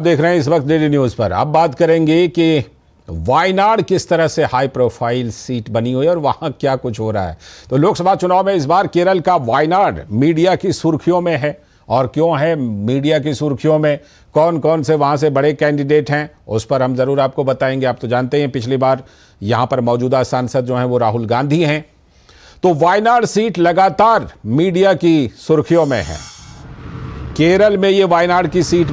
देख रहे हैं इस वक्त डेली न्यूज पर। अब बात करेंगे कि वायनाड किस तरह से हाई प्रोफाइल सीट बनी हुई है और वहां क्या कुछ हो रहा है। तो लोकसभा चुनाव में इस बार केरल का वायनाड मीडिया की सुर्खियों में है। और क्यों है मीडिया की सुर्खियों में, कौन कौन से वहां से बड़े कैंडिडेट हैं, उस पर हम जरूर आपको बताएंगे। आप तो जानते हैं पिछली बार यहां पर मौजूदा सांसद जो हैं वो राहुल गांधी हैं। तो वायनाड सीट लगातार मीडिया की सुर्खियों में है। केरल में ये वायनाड की सीट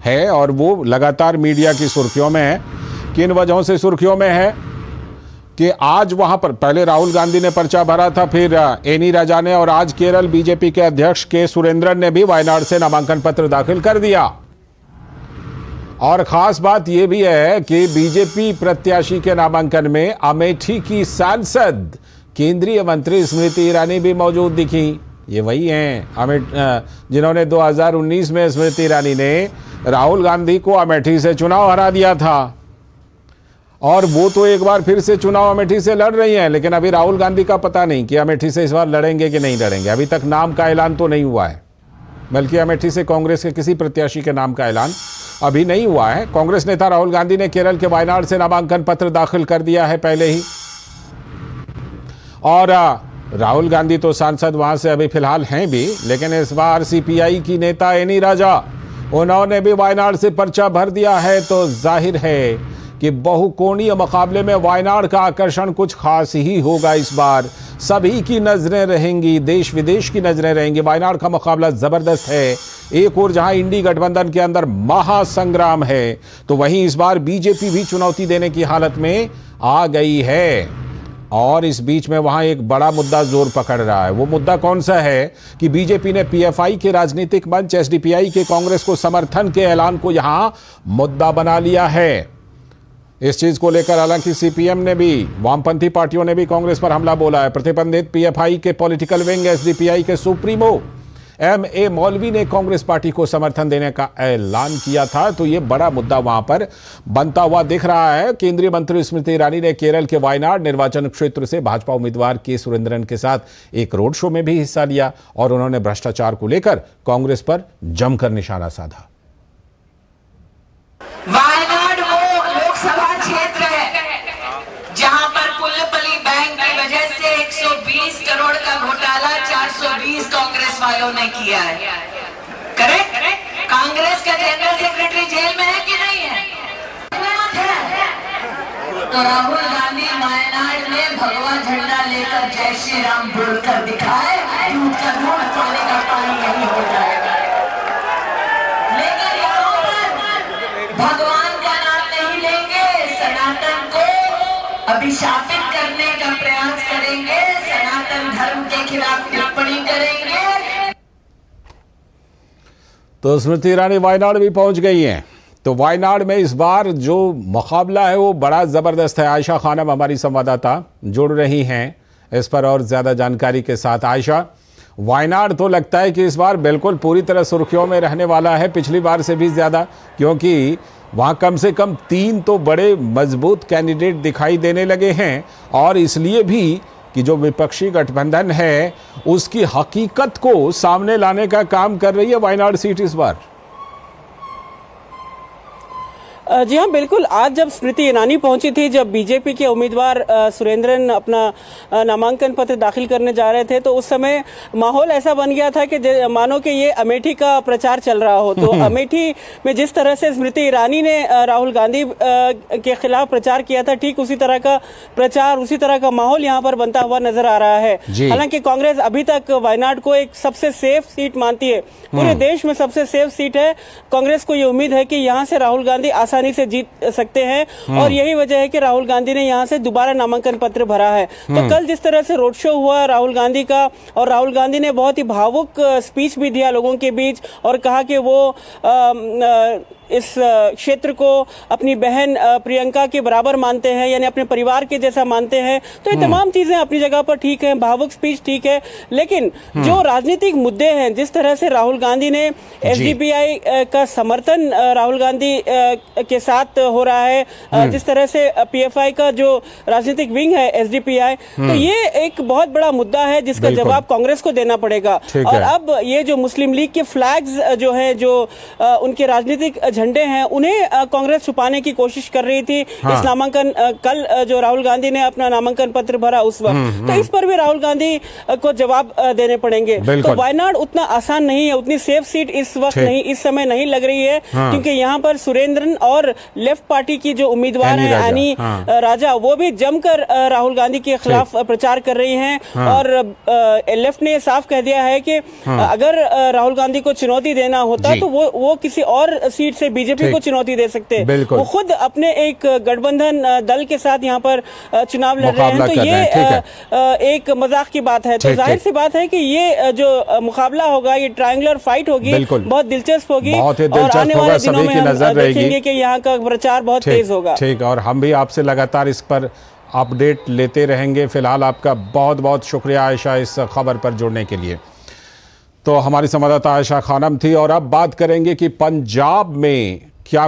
है और वो लगातार मीडिया की सुर्खियों में है। किन वजहों से सुर्खियों में है कि आज वहां पर पहले राहुल गांधी ने पर्चा भरा था, फिर एनी राजा ने, और आज केरल बीजेपी के अध्यक्ष के सुरेंद्रन ने भी वायनाड से नामांकन पत्र दाखिल कर दिया। और खास बात यह भी है कि बीजेपी प्रत्याशी के नामांकन में अमेठी की सांसद केंद्रीय मंत्री स्मृति ईरानी भी मौजूद दिखी। ये वही हैं जिन्होंने 2019 में स्मृति ईरानी ने राहुल गांधी को अमेठी से चुनाव हरा दिया था। और वो तो एक बार फिर से चुनाव अमेठी से लड़ रही हैं, लेकिन अभी राहुल गांधी का पता नहीं कि अमेठी से इस बार लड़ेंगे कि नहीं लड़ेंगे। अभी तक नाम का ऐलान तो नहीं हुआ है, बल्कि अमेठी से कांग्रेस के किसी प्रत्याशी के नाम का ऐलान अभी नहीं हुआ है। कांग्रेस नेता राहुल गांधी ने केरल के वायनाड से नामांकन पत्र दाखिल कर दिया है पहले ही। और राहुल गांधी तो सांसद वहां से अभी फिलहाल हैं भी, लेकिन इस बार सीपीआई की नेता एनी राजा, उन्होंने भी वायनाड से पर्चा भर दिया है। तो जाहिर है कि बहुकोणीय मुकाबले में वायनाड का आकर्षण कुछ खास ही होगा। इस बार सभी की नजरें रहेंगी, देश विदेश की नजरें रहेंगी। वायनाड का मुकाबला जबरदस्त है। एक और जहां इंडी गठबंधन के अंदर महासंग्राम है, तो वहीं इस बार बीजेपी भी चुनौती देने की हालत में आ गई है। और इस बीच में वहां एक बड़ा मुद्दा जोर पकड़ रहा है। वो मुद्दा कौन सा है कि बीजेपी ने पीएफआई के राजनीतिक मंच एसडीपीआई के कांग्रेस को समर्थन के ऐलान को यहां मुद्दा बना लिया है। इस चीज को लेकर हालांकि सीपीएम ने भी, वामपंथी पार्टियों ने भी कांग्रेस पर हमला बोला है। प्रतिबंधित पीएफआई के पॉलिटिकल विंग एसडीपीआई के सुप्रीमो एमए मौलवी ने कांग्रेस पार्टी को समर्थन देने का ऐलान किया था। तो ये बड़ा मुद्दा वहां पर बनता हुआ दिख रहा है। केंद्रीय मंत्री स्मृति ईरानी ने केरल के वायनाड निर्वाचन क्षेत्र से भाजपा उम्मीदवार के सुरेंद्रन के साथ एक रोड शो में भी हिस्सा लिया और उन्होंने भ्रष्टाचार को लेकर कांग्रेस पर जमकर निशाना साधा। वायनाड वो लोकसभा क्षेत्र है जहां पर पुल्लपल्ली बैंक की वजह से 120 करोड़ का घोटाला 420 कांग्रेस वालों ने किया है। करेक्ट? कांग्रेस का जनरल सेक्रेटरी जेल में है कि नहीं है? तो राहुल गांधी वायनाड में भगवा झंडा लेकर जय श्री राम बोलकर दिखाए, दूध का दूध पानी का पानी यही हो जाएगा। लेकिन यहाँ पर भगवान का नाम नहीं लेंगे, सनातन को अभिशापित करने का प्रयास करेंगे, सनातन धर्म के खिलाफ टिप्पणी करेंगे। तो स्मृति ईरानी वायनाड भी पहुंच गई हैं। तो वायनाड में इस बार जो मुकाबला है वो बड़ा जबरदस्त है। आयशा खानम हमारी संवाददाता जुड़ रही हैं इस पर और ज्यादा जानकारी के साथ। आयशा, वायनाड तो लगता है कि इस बार बिल्कुल पूरी तरह सुर्खियों में रहने वाला है, पिछली बार से भी ज्यादा, क्योंकि वहां कम से कम 3 तो बड़े मजबूत कैंडिडेट दिखाई देने लगे हैं। और इसलिए भी कि जो विपक्षी गठबंधन है उसकी हकीकत को सामने लाने का काम कर रही है वायनाड सीट इस बार। जी हाँ, बिल्कुल। आज जब स्मृति ईरानी पहुंची थी, जब बीजेपी के उम्मीदवार सुरेंद्रन अपना नामांकन पत्र दाखिल करने जा रहे थे, तो उस समय माहौल ऐसा बन गया था कि मानो कि ये अमेठी का प्रचार चल रहा हो। तो अमेठी में जिस तरह से स्मृति ईरानी ने राहुल गांधी के खिलाफ प्रचार किया था, ठीक उसी तरह का प्रचार, उसी तरह का माहौल यहाँ पर बनता हुआ नजर आ रहा है। हालांकि कांग्रेस अभी तक वायनाड को एक सबसे सेफ सीट मानती है, पूरे देश में सबसे सेफ सीट है। कांग्रेस को ये उम्मीद है कि यहाँ से राहुल गांधी आसानी से जीत सकते हैं और यही वजह है कि राहुल गांधी ने यहां से दोबारा नामांकन पत्र भरा है। तो कल जिस तरह से रोड शो हुआ राहुल गांधी का, और राहुल गांधी ने बहुत ही भावुक स्पीच भी दिया लोगों के बीच और कहा कि वो इस क्षेत्र को अपनी बहन प्रियंका के बराबर मानते हैं, यानी अपने परिवार के जैसा मानते हैं। तो ये तमाम चीजें अपनी जगह पर ठीक है, भावुक स्पीच ठीक है, लेकिन जो राजनीतिक मुद्दे हैं, जिस तरह से राहुल गांधी ने एसडीपीआई का समर्थन राहुल गांधी के साथ हो रहा है, जिस तरह से पीएफआई का जो राजनीतिक विंग है एसडीपीआई, तो ये एक बहुत बड़ा मुद्दा है जिसका जवाब कांग्रेस को देना पड़ेगा। और अब ये जो मुस्लिम लीग के फ्लैग्स जो है, जो उनके राजनीतिक झंडे हैं उन्हें कांग्रेस छुपाने की कोशिश कर रही थी। इस नामांकन कल जो राहुल गांधी ने अपना नामांकन पत्र भरा उस वक्त, तो इस पर भी राहुल गांधी को जवाब देने पड़ेंगे। तो वायनाड उतना आसान नहीं है, उतनी सेफ सीट इस वक्त नहीं, इस समय नहीं लग रही है, क्योंकि यहाँ पर सुरेंद्रन और लेफ्ट पार्टी की जो उम्मीदवार है एनी राजा, वो भी जमकर राहुल गांधी के खिलाफ प्रचार कर रही हैं। और लेफ्ट ने साफ कह दिया है कि अगर राहुल गांधी को चुनौती देना होता तो वो किसी और सीट से बीजेपी को चुनौती दे सकते। वो खुद अपने एक गठबंधन दल के साथ यहाँ पर चुनाव लड़ रहे हैं, तो ये एक मजाक की बात है। तो जाहिर सी बात है कि ये जो मुकाबला होगा, ये ट्रायंगुलर फाइट होगी, बहुत दिलचस्प होगी और आने वाले दिनों में हम देखेंगे कि यहाँ का प्रचार बहुत तेज होगा। ठीक, और हम भी आपसे लगातार इस पर अपडेट लेते रहेंगे। फिलहाल आपका बहुत बहुत शुक्रिया आयशा इस खबर पर जुड़ने के लिए। तो हमारी संवाददाता आयशा खानम थी। और अब बात करेंगे कि पंजाब में